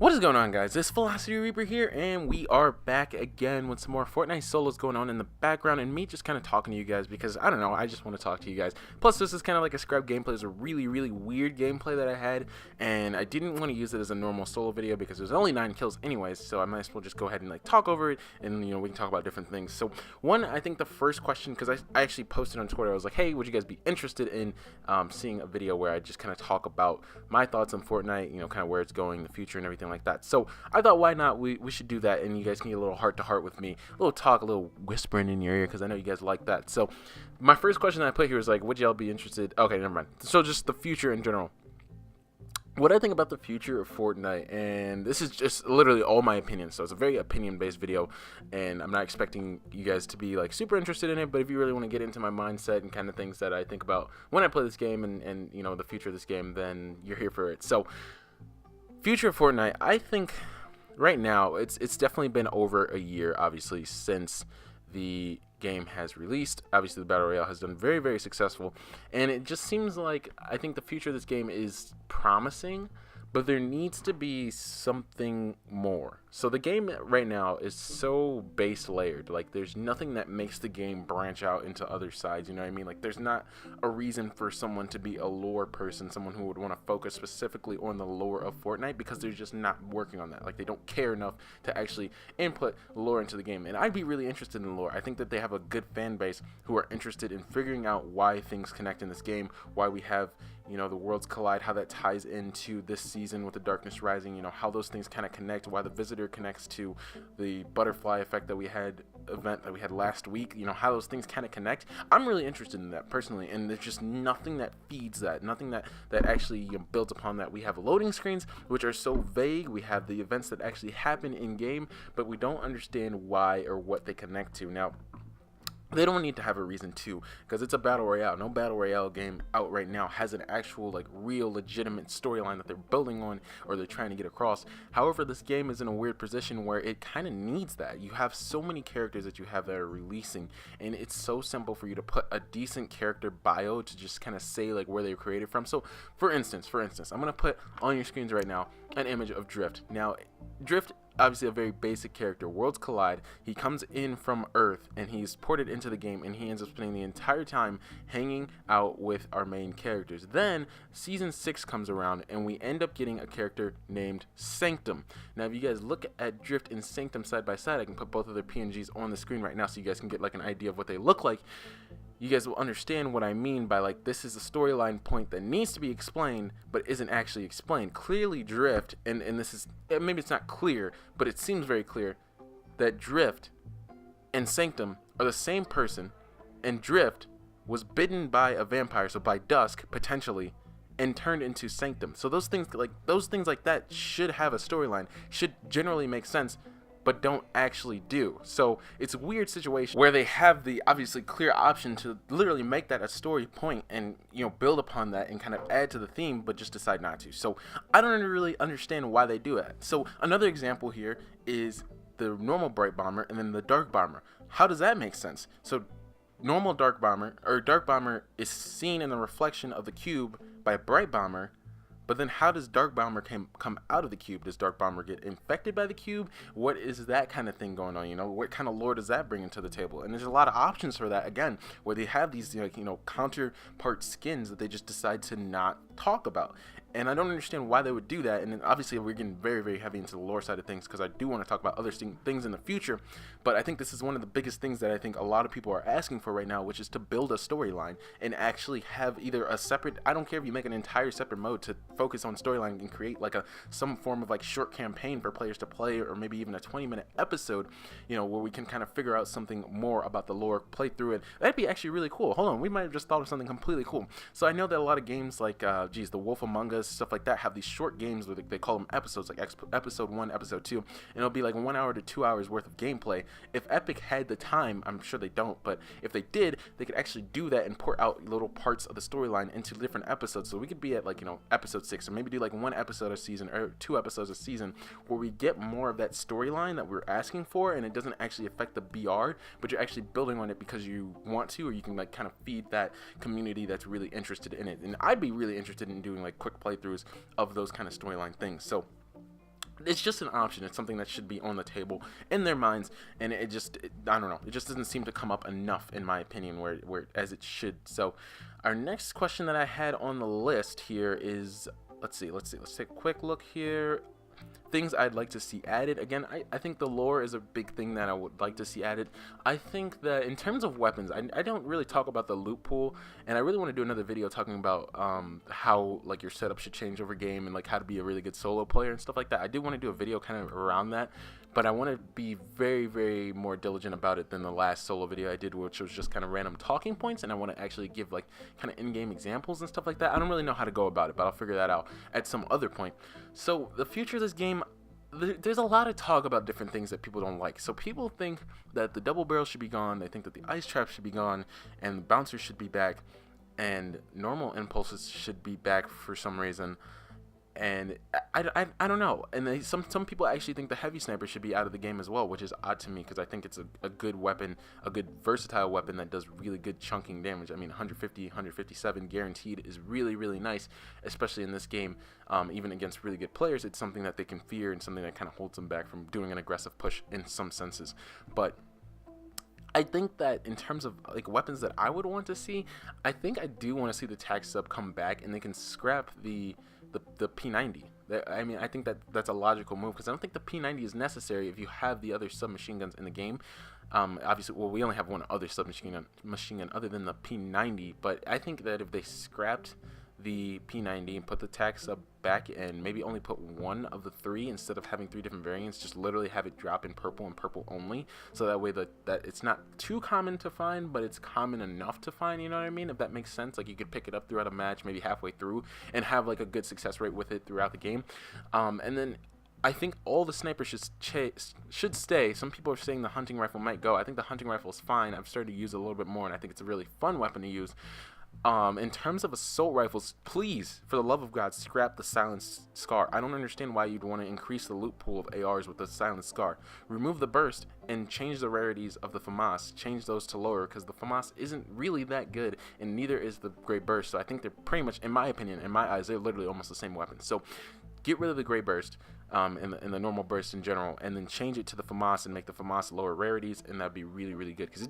What is going on, guys? This Velocity Reaper here, and we are back again with some more Fortnite solos going on in the background, and me just kind of talking to you guys because, I don't know, I just want to talk to you guys. Plus, this is kind of like a scrub gameplay. It's a really weird gameplay that I had, and I didn't want to use it as a normal solo video because there's only 9 kills anyways, so I might as well just go ahead and, like, talk over it, and, you know, we can talk about different things. So, I think the first question, because I actually posted on Twitter, I was like, hey, would you guys be interested in seeing a video where I just kind of talk about my thoughts on Fortnite, you know, kind of where it's going, the future, and everything like that. So I thought, why not? We should do that, and you guys can get a little heart to heart with me, a little talk, a little whispering in your ear, because I know you guys like that. So my first question I put here is like, would y'all be interested? Okay, never mind. So just the future in general. What I think about the future of Fortnite, and this is just literally all my opinion, so it's a very opinion-based video, and I'm not expecting you guys to be like super interested in it, but if you really want to get into my mindset and kind of things that I think about when I play this game and you know, the future of this game, then you're here for it. So future of Fortnite, I think right now it's definitely been over a year, obviously, since the game has released. Obviously the battle royale has done very successful, and it just seems like I think the future of this game is promising, but there needs to be something more. So the game right now is so base layered. Like, there's nothing that makes the game branch out into other sides, you know what I mean? Like, there's not a reason for someone to be a lore person, someone who would want to focus specifically on the lore of Fortnite, because they're just not working on that. Like, they don't care enough to actually input lore into the game. And I'd be really interested in lore. I think that they have a good fan base who are interested in figuring out why things connect in this game, why we have, you know, the worlds collide, how that ties into this season with the Darkness Rising, you know, how those things kind of connect, why the visitor connects to the butterfly effect that we had, event that we had last week, you know, how those things kind of connect. I'm really interested in that personally, and there's just nothing that feeds that, nothing that actually, you know, builds upon that. We have loading screens which are so vague, we have the events that actually happen in game, but we don't understand why or what they connect to. Now, they don't need to have a reason to, because it's a battle royale. No battle royale game out right now has an actual, like, real legitimate storyline that they're building on or they're trying to get across. However, this game is in a weird position where it kind of needs that. You have so many characters that you have that are releasing, and it's so simple for you to put a decent character bio to just kind of say, like, where they were created from. So for instance, I'm gonna put on your screens right now an image of Drift. Now, Drift, obviously a very basic character. Worlds collide. He comes in from Earth and he's ported into the game, and he ends up spending the entire time hanging out with our main characters. Then season 6 comes around and we end up getting a character named Sanctum. Now, if you guys look at Drift and Sanctum side by side, I can put both of their PNGs on the screen right now so you guys can get like an idea of what they look like. You guys will understand what I mean by, like, this is a storyline point that needs to be explained but isn't actually explained. Clearly Drift, and this is, maybe it's not clear, but it seems very clear that Drift and Sanctum are the same person, and Drift was bitten by a vampire, so by Dusk potentially, and turned into Sanctum. So those things like that should have a storyline, should generally make sense, but don't actually do. So it's a weird situation where they have the obviously clear option to literally make that a story point and, you know, build upon that and kind of add to the theme, but just decide not to. So I don't really understand why they do it. So another example here is the normal Bright Bomber and then the Dark Bomber. How does that make sense? So normal Dark Bomber, or Dark Bomber, is seen in the reflection of the cube by Bright Bomber. But then how does Dark Bomber come out of the cube? Does Dark Bomber get infected by the cube? What is that kind of thing going on? You know, what kind of lore does that bring into the table? And there's a lot of options for that, again, where they have these, like, you know, counterpart skins that they just decide to not talk about. And I don't understand why they would do that. And then obviously we're getting very heavy into the lore side of things, because I do want to talk about other things in the future. But I think this is one of the biggest things that I think a lot of people are asking for right now, which is to build a storyline and actually have either a separate, I don't care if you make an entire separate mode to focus on storyline and create like some form of like short campaign for players to play, or maybe even a 20-minute episode, you know, where we can kind of figure out something more about the lore, play through it. That'd be actually really cool. Hold on, we might have just thought of something completely cool. So I know that a lot of games like The Wolf Among Us, stuff like that, have these short games where they call them episodes, like episode 1, episode 2, and it'll be like 1 hour to 2 hours worth of gameplay. If Epic had the time, I'm sure they don't, but if they did, they could actually do that and port out little parts of the storyline into different episodes. So we could be at, like, you know, episode 6, or maybe do like 1 episode a season or 2 episodes a season, where we get more of that storyline that we're asking for, and it doesn't actually affect the BR, but you're actually building on it because you want to, or you can like kind of feed that community that's really interested in it. And I'd be really interested in doing like quick playthroughs of those kind of storyline things. So it's just an option. It's something that should be on the table in their minds, and I don't know. It just doesn't seem to come up enough, in my opinion, where as it should. So, our next question that I had on the list here is, let's see. Let's take a quick look here. Things I'd like to see added. Again, I think the lore is a big thing that I would like to see added. I think that in terms of weapons, I don't really talk about the loot pool, and I really want to do another video talking about how like your setup should change over game and like how to be a really good solo player and stuff like that. I do want to do a video kind of around that, but I want to be very, very more diligent about it than the last solo video I did, which was just kind of random talking points, and I want to actually give like kind of in-game examples and stuff like that. I don't really know how to go about it, but I'll figure that out at some other point. So the future of this game, there's a lot of talk about different things that people don't like. So people think that the double barrel should be gone, they think that the ice trap should be gone, and the bouncers should be back, and normal impulses should be back for some reason. And I don't know. And some people actually think the heavy sniper should be out of the game as well, which is odd to me because I think it's a good weapon, a good versatile weapon that does really good chunking damage. I mean, 150, 157 guaranteed is really, really nice, especially in this game. Even against really good players, it's something that they can fear and something that kind of holds them back from doing an aggressive push in some senses. But I think that in terms of like weapons that I would want to see, I think I do want to see the tac sub come back and they can scrap the P90. I mean, I think that's a logical move because I don't think the P90 is necessary if you have the other submachine guns in the game. Obviously, well, we only have one other submachine gun other than the P90, but I think that if they scrapped the P90 and put the tac sub back and maybe only put one of the three instead of having three different variants, just literally have it drop in purple and purple only, so that way that it's not too common to find, but it's common enough to find, you know what I mean, if that makes sense. Like you could pick it up throughout a match, maybe halfway through, and have like a good success rate with it throughout the game. And then I think all the snipers should stay. Some people are saying the hunting rifle might go. I think the hunting rifle is fine. I've started to use it a little bit more, and I think it's a really fun weapon to use. In terms of assault rifles, please, for the love of God, scrap the silenced scar. I don't understand why you'd want to increase the loot pool of ARs with the silenced scar. Remove the burst and change the rarities of the FAMAS. Change those to lower because the FAMAS isn't really that good, and neither is the Great Burst. So I think they're pretty much, in my opinion, in my eyes, they're literally almost the same weapon. So get rid of the Great Burst. In the normal burst in general, and then change it to the FAMAS and make the FAMAS lower rarities, and that'd be really, really good. Because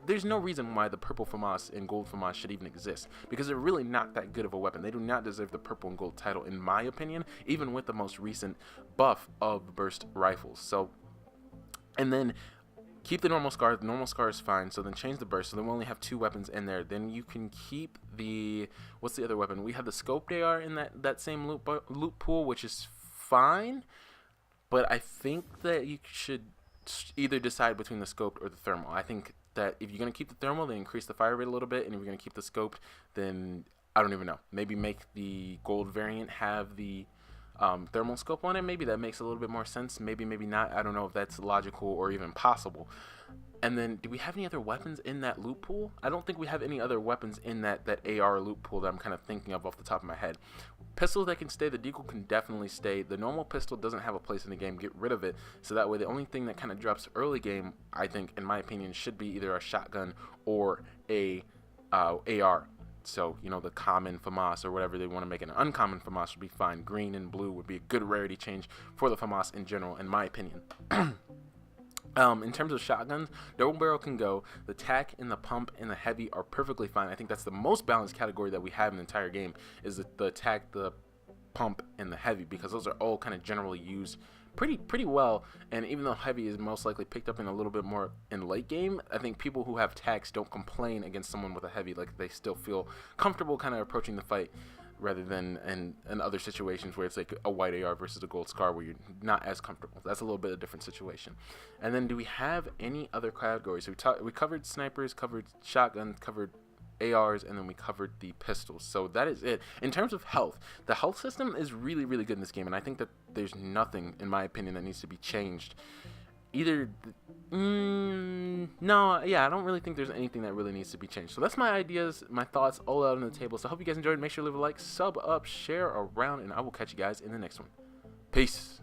there's no reason why the purple FAMAS and gold FAMAS should even exist, because they're really not that good of a weapon. They do not deserve the purple and gold title, in my opinion, even with the most recent buff of the burst rifles. So, and then keep the normal scar. The normal scar is fine, so then change the burst. So then we only have two weapons in there. Then you can keep the, what's the other weapon? We have the scoped AR in that same loot pool, which is fine, but I think that you should either decide between the scoped or the thermal. I think that if you're going to keep the thermal, then increase the fire rate a little bit, and if you're going to keep the scoped, then I don't even know. Maybe make the gold variant have the thermal scope on it. Maybe that makes a little bit more sense. Maybe not. I don't know if that's logical or even possible. And then, do we have any other weapons in that loot pool? I don't think we have any other weapons in that AR loot pool that I'm kind of thinking of off the top of my head. Pistols that can stay, the deagle can definitely stay. The normal pistol doesn't have a place in the game. Get rid of it. So that way, the only thing that kind of drops early game, I think, in my opinion, should be either a shotgun or a AR. So, you know, the common FAMAS or whatever they want to make it. An uncommon FAMAS would be fine. Green and blue would be a good rarity change for the FAMAS in general, in my opinion. In terms of shotguns, double barrel can go. The tac and the pump and the heavy are perfectly fine. I think that's the most balanced category that we have in the entire game, is the tac, the pump, and the heavy, because those are all kind of generally used pretty well. And even though heavy is most likely picked up in a little bit more in late game, I think people who have tacs don't complain against someone with a heavy. Like, they still feel comfortable kind of approaching the fight, rather than in other situations where it's like a white AR versus a gold scar where you're not as comfortable. That's a little bit of a different situation. And then, do we have any other categories? We covered snipers, covered shotguns, covered ARs, and then we covered the pistols. So that is it. In terms of health, the health system is really, really good in this game, and I think that there's nothing, in my opinion, that needs to be changed. Either, no, yeah, I don't really think there's anything that really needs to be changed. So that's my ideas, my thoughts, all out on the table. So I hope you guys enjoyed. Make sure to leave a like, sub up, share around, and I will catch you guys in the next one. Peace.